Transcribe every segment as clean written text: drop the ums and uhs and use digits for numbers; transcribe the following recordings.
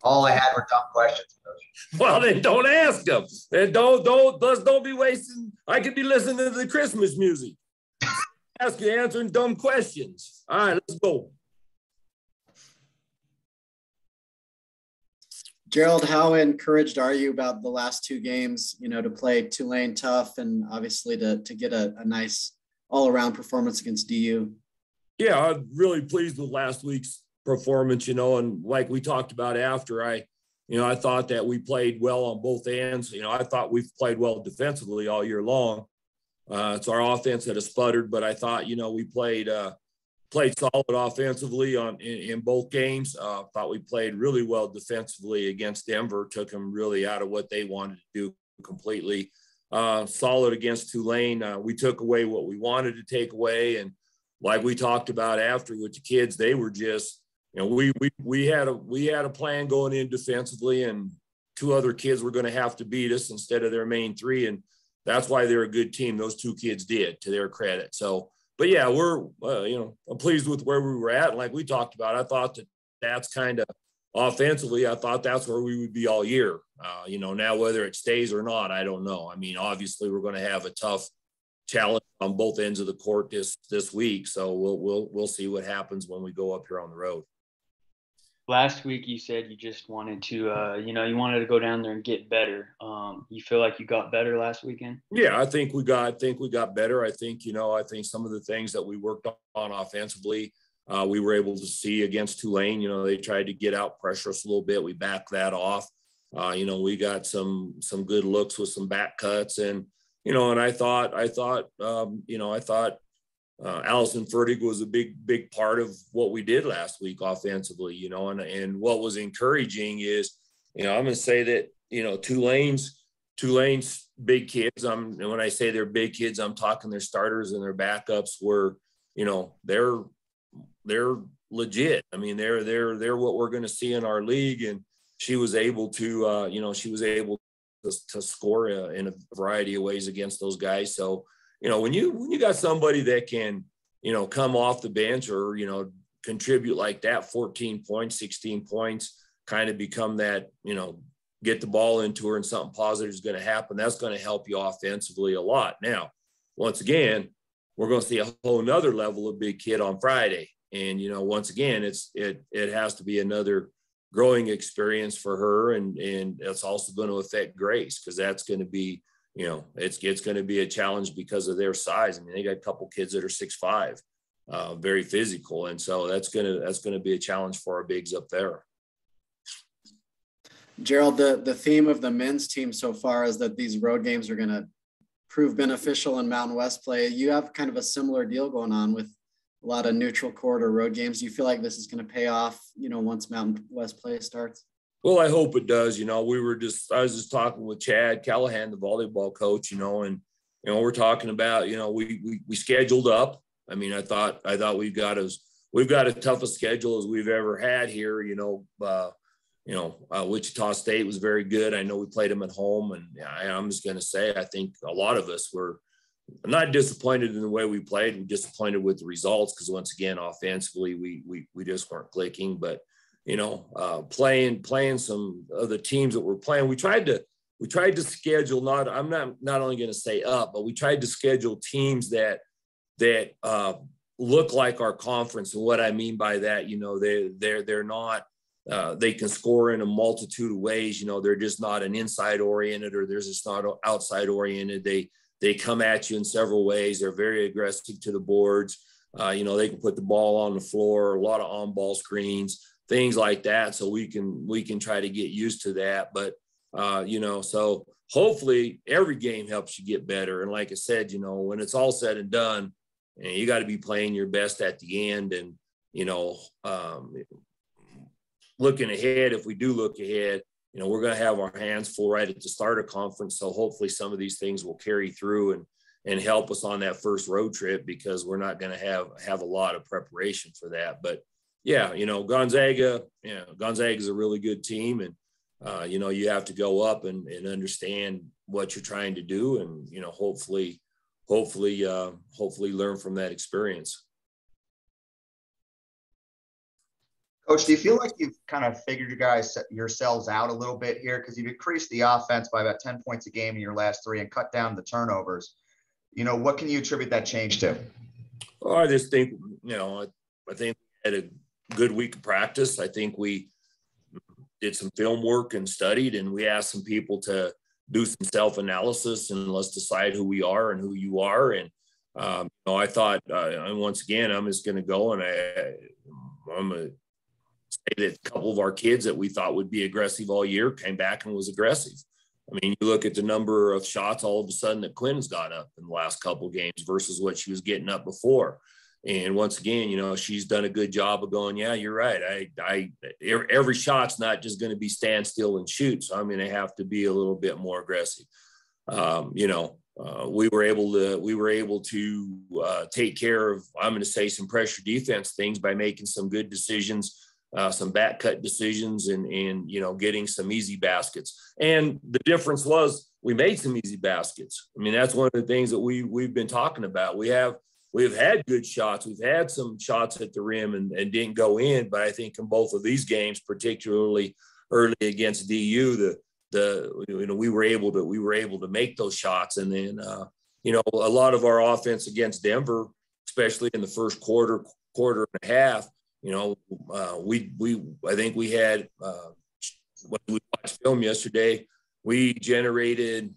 All I had were dumb questions, Coach. Well, then don't ask them. Then don't be wasting. I could be listening to the Christmas music. Ask you answering dumb questions. All right, let's go. Gerald, how encouraged are you about the last two games, to play Tulane tough and obviously to get a nice all-around performance against DU? Yeah, I'm really pleased with last week's performance, and like we talked about after, I thought that we played well on both ends. I thought we've played well defensively all year long. It's our offense that has sputtered, but I thought, we played solid offensively in both games. Thought we played really well defensively against Denver, took them really out of what they wanted to do completely. Solid against Tulane. We took away what we wanted to take away. And like we talked about after with the kids, they were just, we had a plan going in defensively, and two other kids were going to have to beat us instead of their main three. And that's why they're a good team. Those two kids did, to their credit. So, but yeah, we're, I'm pleased with where we were at. And like we talked about, I thought that's kind of offensively, I thought that's where we would be all year. Now whether it stays or not, I don't know. I mean, obviously we're going to have a tough challenge on both ends of the court this week. So we'll see what happens when we go up here on the road. Last week you said you just wanted to, you wanted to go down there and get better. You feel like you got better last weekend? Yeah, I think we got better. I think some of the things that we worked on offensively, we were able to see against Tulane. They tried to get out, pressure us a little bit. We backed that off. We got some good looks with some back cuts, and I thought Allison Fertig was a big part of what we did last week offensively, and what was encouraging is, I'm going to say that, Tulane's big kids. And when I say they're big kids, I'm talking their starters and their backups were, they're legit. I mean, they're what we're going to see in our league. And she was able to, to score in a variety of ways against those guys. So, when you got somebody that can, come off the bench or, contribute like that, 14 points, 16 points, kind of become that, get the ball into her and something positive is going to happen. That's going to help you offensively a lot. Now, once again, we're going to see a whole nother level of big kid on Friday. And, once again, it has to be another growing experience for her. And it's also going to affect Grace, because that's going to be, it's going to be a challenge because of their size. I mean, they got a couple kids that are 6'5", very physical. And so that's going to be a challenge for our bigs up there. Gerald, the theme of the men's team so far is that these road games are going to prove beneficial in Mountain West play. You have kind of a similar deal going on with a lot of neutral court or road games. Do you feel like this is going to pay off, once Mountain West play starts? Well, I hope it does. I was just talking with Chad Callahan, the volleyball coach, and, we're talking about, we scheduled up. I mean, I thought we've got as tough a schedule as we've ever had here. Wichita State was very good. I know we played them at home, and I'm just going to say, I think a lot of us were not disappointed in the way we played. We're disappointed with the results because, once again, offensively, we just weren't clicking. But playing some of the teams that we're playing, we tried to schedule. I'm not only going to say up, but we tried to schedule teams that look like our conference. And what I mean by that, they're not. They can score in a multitude of ways. They're just not an inside oriented, or they're just not outside oriented. They come at you in several ways. They're very aggressive to the boards. They can put the ball on the floor, a lot of on-ball screens, things like that. So we can try to get used to that. But, so hopefully every game helps you get better. And like I said, when it's all said and done, you got to be playing your best at the end. And, looking ahead, if we do look ahead, we're going to have our hands full right at the start of conference. So hopefully some of these things will carry through and help us on that first road trip, because we're not going to have a lot of preparation for that. But yeah, Gonzaga is a really good team, and you have to go up and understand what you're trying to do, and hopefully learn from that experience. Coach, do you feel like you've kind of figured yourselves out a little bit here? Because you've increased the offense by about 10 points a game in your last three and cut down the turnovers. What can you attribute that change to? Well, I just think, I think we had a good week of practice. I think we did some film work and studied, and we asked some people to do some self-analysis and let's decide who we are and who you are. And, I thought, and once again, I'm just going to go and I'm going to say that a couple of our kids that we thought would be aggressive all year came back and was aggressive. I mean, you look at the number of shots all of a sudden that Quinn's got up in the last couple of games versus what she was getting up before. And once again, she's done a good job of going, yeah, you're right. Every shot's not just going to be stand still and shoot. So I'm going to have to be a little bit more aggressive. We were able to take care of, I'm going to say, some pressure defense things by making some good decisions, some back cut decisions and getting some easy baskets. And the difference was we made some easy baskets. I mean, that's one of the things that we've been talking about. We've had good shots. We've had some shots at the rim and didn't go in, but I think in both of these games, particularly early against DU, we were able to make those shots. And then a lot of our offense against Denver, especially in the first quarter and a half, I think we had when we watched film yesterday, we generated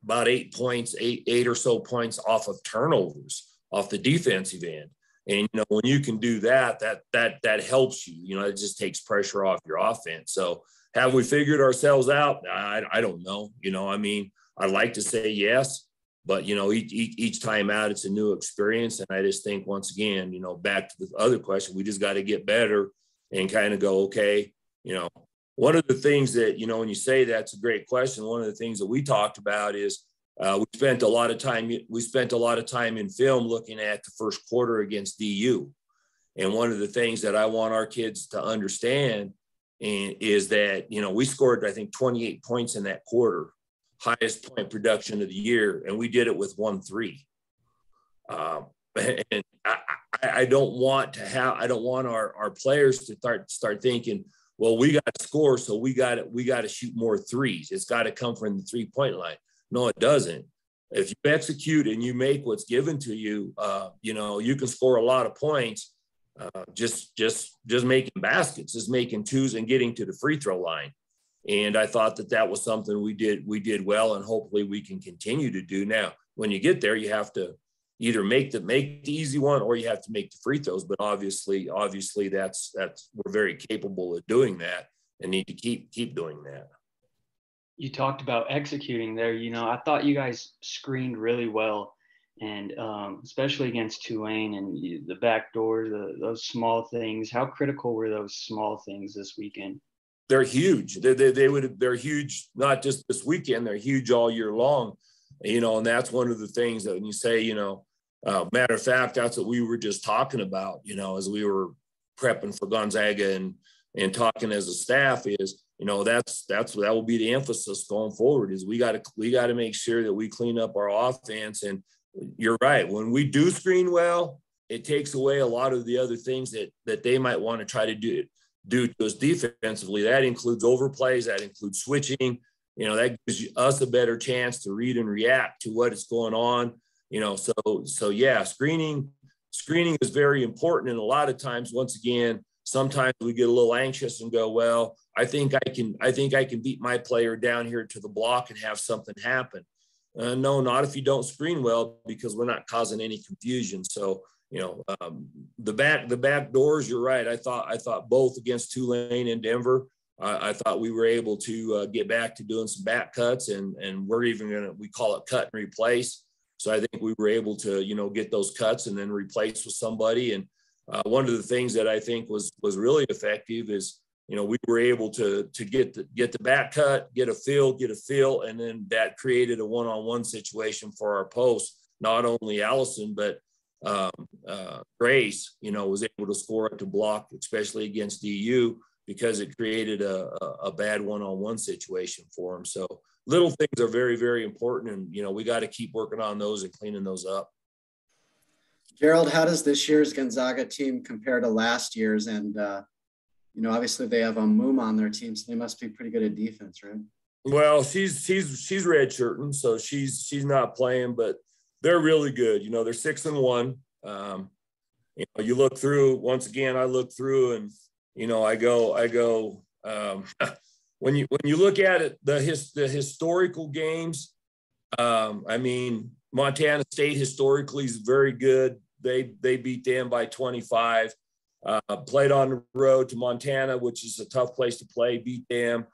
about 8 points, eight or so points off of turnovers off the defensive end. And, when you can do that helps you, it just takes pressure off your offense. So have we figured ourselves out? I don't know. I'd like to say yes, but, each time out, it's a new experience. And I just think once again, back to the other question, we just got to get better and kind of go, okay, one of the things that, when you say that's a great question, one of the things that we talked about is, we spent a lot of time in film looking at the first quarter against DU. And one of the things that I want our kids to understand is that, we scored, I think, 28 points in that quarter, highest point production of the year. And we did it with 1-3. And I don't want our players to start thinking, well, we got to score, so we got to shoot more threes. It's got to come from the 3-point line. No, it doesn't. If you execute and you make what's given to you, you can score a lot of points just making baskets, just making twos and getting to the free throw line. And I thought that was something we did well, and hopefully we can continue to do. Now, when you get there, you have to either make the easy one or you have to make the free throws. But obviously that's we're very capable of doing that and need to keep doing that. You talked about executing there. I thought you guys screened really well, and especially against Tulane and the back doors, those small things. How critical were those small things this weekend? They're huge. They're huge, not just this weekend. They're huge all year long. And that's one of the things that when you say, matter of fact, that's what we were just talking about, as we were prepping for Gonzaga and talking as a staff is, that will be the emphasis going forward is we got to make sure that we clean up our offense. And you're right. When we do screen well, it takes away a lot of the other things that they might want to try to do to us defensively. That includes overplays. That includes switching. That gives us a better chance to read and react to what is going on. So yeah, screening is very important. And a lot of times, once again, sometimes we get a little anxious and go, well, I think I can beat my player down here to the block and have something happen. No, not if you don't screen well, because we're not causing any confusion. So, the back doors, you're right. I thought both against Tulane and Denver, I thought we were able to get back to doing some back cuts and we call it cut and replace. So I think we were able to, get those cuts and then replace with somebody. And one of the things that I think was really effective is, we were able to get the back cut, get a fill, and then that created a one-on-one situation for our post. Not only Allison, but Grace, was able to score at the block, especially against DU, because it created a bad one-on-one situation for them. So little things are very, very important. And, we got to keep working on those and cleaning those up. Gerald, how does this year's Gonzaga team compare to last year's? And you know, obviously they have a Moom on their team, so they must be pretty good at defense, right? Well, she's redshirting, so she's not playing, but they're really good. You know, they're 6-1. You know, you look through, once again, I look through and, you know, I go, when you look at it, the historical games, I mean, Montana State historically is very good. They beat them by 25. Played on the road to Montana, which is a tough place to play, beat them.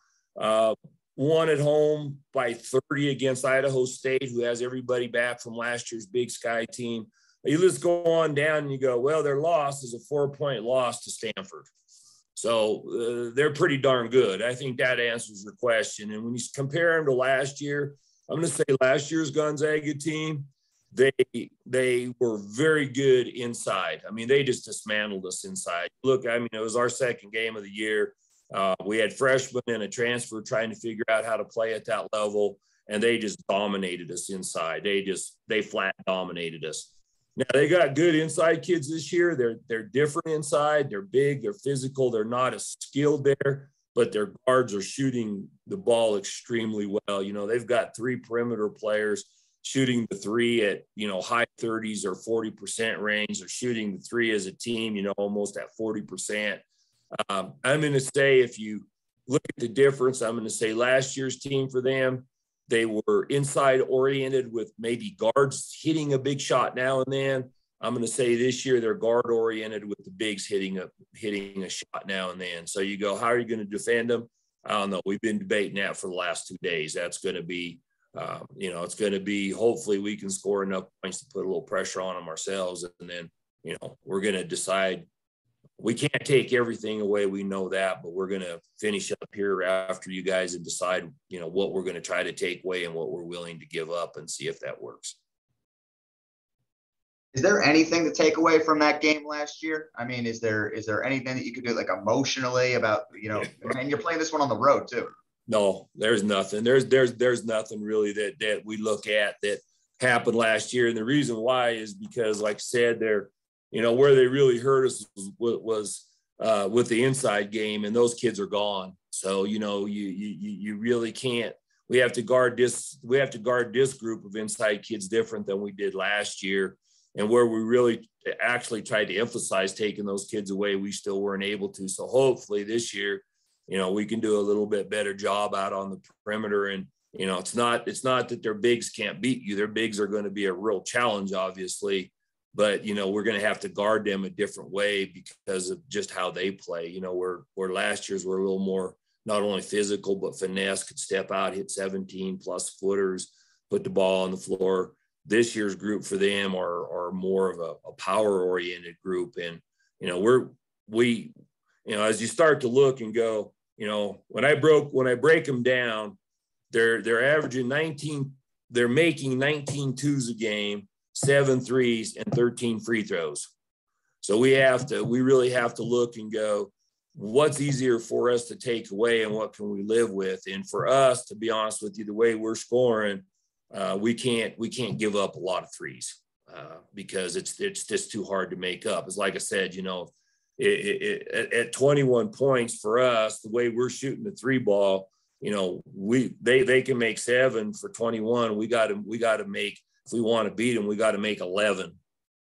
Won at home by 30 against Idaho State, who has everybody back from last year's Big Sky team. You just go on down and you go, well, their loss is a 4-point loss to Stanford. So they're pretty darn good. I think that answers your question. And when you compare them to last year, I'm going to say last year's Gonzaga team, they were very good inside. I mean, they just dismantled us inside. Look, I mean, it was our second game of the year. We had freshmen and a transfer trying to figure out how to play at that level, and they just dominated us inside. They flat dominated us. Now they got good inside kids this year. They're different inside. They're big. They're physical. They're not as skilled there, but their guards are shooting the ball extremely well. You know, they've got 3 perimeter players shooting the 3 at, you know, high 30s or 40% range. They're shooting the 3 as a team, you know, almost at 40%. I'm going to say, if you look at the difference, I'm going to say last year's team for them, they were inside oriented with maybe guards hitting a big shot now and then. I'm going to say this year they're guard oriented with the bigs hitting a shot now and then. So you go, how are you going to defend them? I don't know. We've been debating that for the last 2 days. That's going to be, you know, it's going to be, hopefully we can score enough points to put a little pressure on them ourselves. And then, you know, we're going to decide. We can't take everything away. We know that, but we're going to finish up here after you guys and decide, you know, what we're going to try to take away and what we're willing to give up and see if that works. Is there anything to take away from that game last year? I mean, is there anything that you could do, like, emotionally about, you know, and you're playing this one on the road too? No, there's nothing. There's nothing really that we look at that happened last year. And the reason why is because, like I said, you know, where they really hurt us was with the inside game, and those kids are gone. So, you know, you really can't. We have to guard this group of inside kids different than we did last year. And where we really actually tried to emphasize taking those kids away, we still weren't able to. So hopefully this year, you know, we can do a little bit better job out on the perimeter. And, you know, it's not that their bigs can't beat you. Their bigs are going to be a real challenge, obviously. But, you know, we're going to have to guard them a different way because of just how they play. You know, where last year's were a little more, not only physical, but finesse, could step out, hit 17 plus footers, put the ball on the floor. This year's group for them are more of a power oriented group. And, you know, we, you know, as you start to look and go, you know, when I break them down, they're averaging 19, they're making 19 twos a game, 7 threes and 13 free throws. So we really have to look and go, what's easier for us to take away and what can we live with? And for us, to be honest with you, the way we're scoring, we can't give up a lot of threes because it's just too hard to make up. It's like I said, you know, at 21 points for us, the way we're shooting the 3 ball, you know, they can make 7 for 21. We got to make, if we want to beat them, we got to make 11,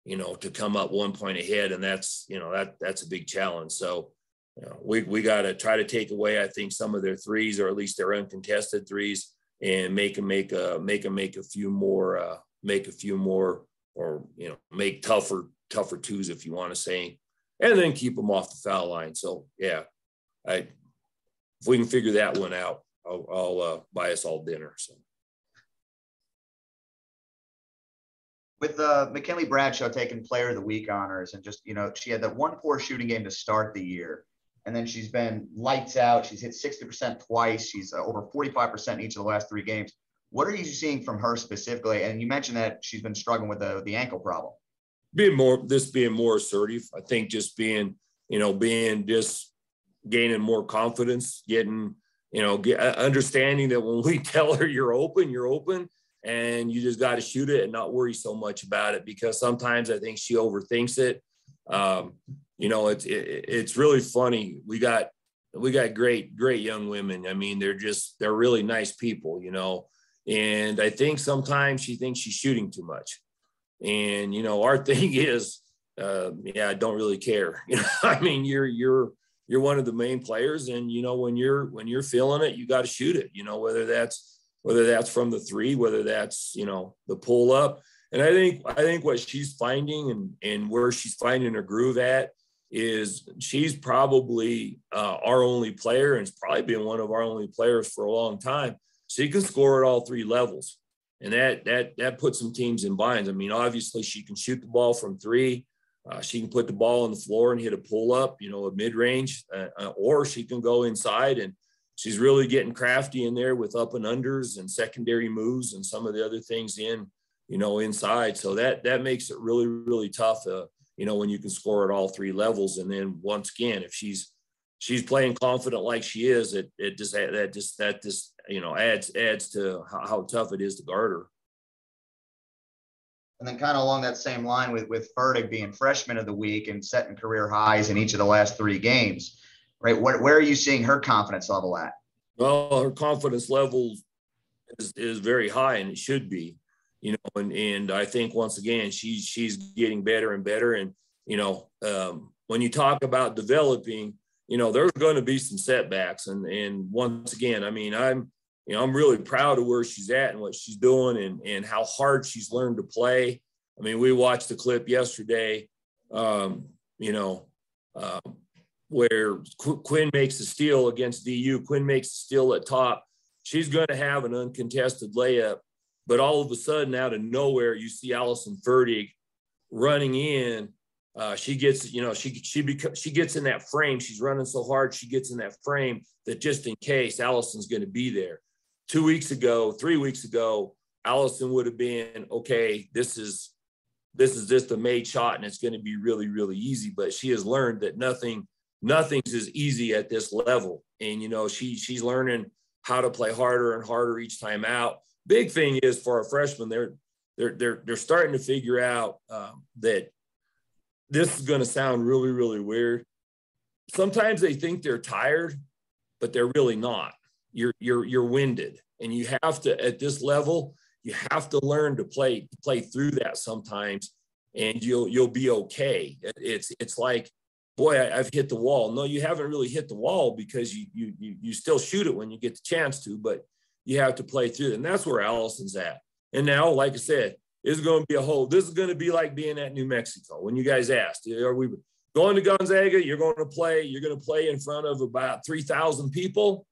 you know, to come up 1 point ahead. And that's, you know, that's a big challenge. So, you know, we got to try to take away, I think, some of their threes, or at least their uncontested threes, and make a few more, or, you know, make tougher twos, if you want to say, and then keep them off the foul line. So yeah, if we can figure that one out, I'll buy us all dinner. So. With McKinley Bradshaw taking Player of the Week honors, and just, you know, she had that one poor shooting game to start the year, and then she's been lights out. She's hit 60% twice. She's over 45% in each of the last 3 games. What are you seeing from her specifically? And you mentioned that she's been struggling with the ankle problem. Being more assertive. I think just being just gaining more confidence, getting, you know, understanding that when we tell her you're open, and you just got to shoot it and not worry so much about it, because sometimes I think she overthinks it. You know, it's really funny. We got great young women. I mean, they're really nice people, you know, and I think sometimes she thinks she's shooting too much. And, you know, our thing is, yeah, I don't really care. You know, I mean, you're one of the main players, and, you know, when you're feeling it, you got to shoot it, you know, whether that's from the three, whether that's, you know, the pull up. And I think what she's finding and where she's finding her groove at is she's probably our only player, and it's probably been one of our only players for a long time. She can score at all three levels. And that puts some teams in binds. I mean, obviously she can shoot the ball from three. She can put the ball on the floor and hit a pull up, you know, a mid range, or she can go inside, and she's really getting crafty in there with up and unders and secondary moves and some of the other things you know, inside. So that makes it really, really tough, you know, when you can score at all three levels. And then once again, if she's playing confident like she is, that just you know, adds to how tough it is to guard her. And then kind of along that same line with Fertig being freshman of the week and setting career highs in each of the last 3 games, right? Where are you seeing her confidence level at? Well, her confidence level is very high, and it should be, you know, and I think once again, she's getting better and better. And, you know, when you talk about developing, you know, there's going to be some setbacks. And once again, I mean, I'm really proud of where she's at and what she's doing and how hard she's learned to play. I mean, we watched the clip yesterday, you know, where Quinn makes a steal against DU. Quinn makes a steal at top. She's going to have an uncontested layup, but all of a sudden, out of nowhere, you see Allison Fertig running in. She gets, you know, she gets in that frame. She's running so hard, she gets in that frame that just in case Allison's going to be there. 3 weeks ago, Allison would have been, okay, this is just a made shot and it's going to be really, really easy. But she has learned that nothing's as easy at this level. And, you know, she's learning how to play harder and harder each time out. Big thing is for our freshmen, they're starting to figure out that this is going to sound really, really weird. Sometimes they think they're tired, but they're really not. You're winded, and you have to, at this level, you have to learn to play through that sometimes, and you'll be okay. It's like, boy, I've hit the wall. No, you haven't really hit the wall, because you still shoot it when you get the chance to, but you have to play through it. And that's where Allison's at. And now, like I said, this is going to be like being at New Mexico. When you guys asked, are we going to Gonzaga? You're going to play in front of about 3,000 people.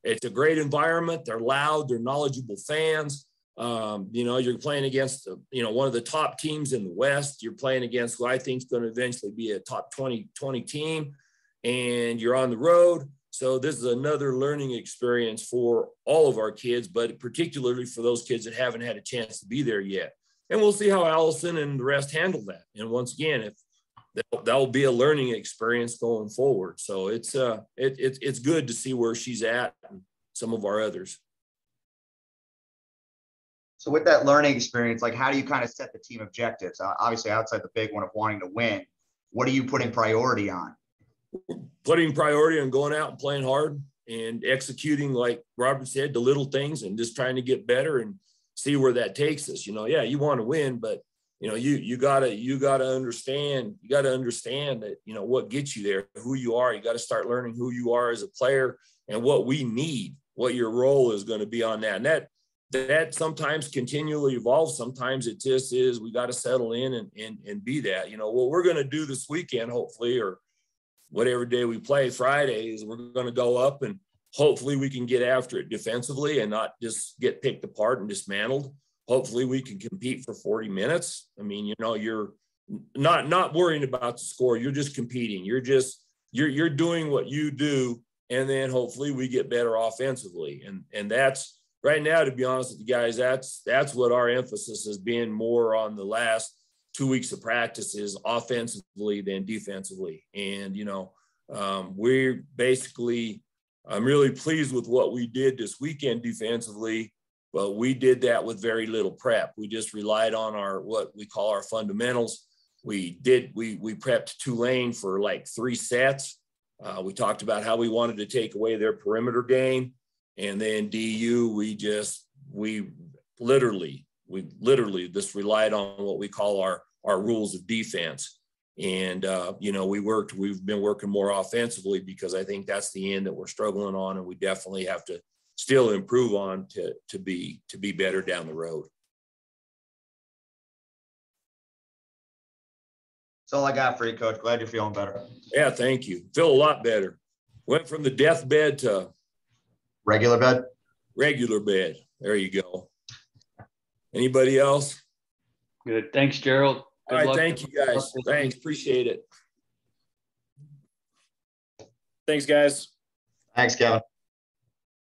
It's a great environment. They're loud. They're knowledgeable fans. You know, you're playing against, you know, one of the top teams in the West. You're playing against who I think is going to eventually be a top 20 team, and you're on the road. So this is another learning experience for all of our kids, but particularly for those kids that haven't had a chance to be there yet. And we'll see how Allison and the rest handle that. And once again, if that will be a learning experience going forward. So it's good to see where she's at and some of our others. So with that learning experience, like, how do you kind of set the team objectives? Obviously, outside the big one of wanting to win, what are you putting priority on? Putting priority on going out and playing hard and executing, like Robert said, the little things, and just trying to get better and see where that takes us. You know, yeah, you want to win, but you know, you gotta understand that, you know, what gets you there, who you are. You got to start learning who you are as a player and what we need, what your role is going to be on that. And that sometimes continually evolves. Sometimes it just is, we got to settle in and be that. You know, what we're going to do this weekend, hopefully, or whatever day we play, Friday, is we're going to go up and hopefully we can get after it defensively and not just get picked apart and dismantled. Hopefully we can compete for 40 minutes. I mean, you know, you're not worrying about the score. You're just competing. You're doing what you do. And then hopefully we get better offensively. And that's right now, to be honest with you guys, that's what our emphasis has been more on the last 2 weeks of practice, is offensively than defensively. And, you know, we're basically, I'm really pleased with what we did this weekend defensively, but we did that with very little prep. We just relied on what we call our fundamentals. we prepped Tulane for like 3 sets. We talked about how we wanted to take away their perimeter game. And then DU, we literally just relied on what we call our rules of defense. And, we've been working more offensively because I think that's the end that we're struggling on. And we definitely have to still improve on to be better down the road. That's all I got for you, Coach. Glad you're feeling better. Yeah, thank you. Feel a lot better. Went from the deathbed to regular bed. Regular bed. There you go. Anybody else? Good. Thanks, Gerald. Good All right. luck. Thank you, guys. Thanks. Appreciate it. Thanks, guys. Thanks, Kevin.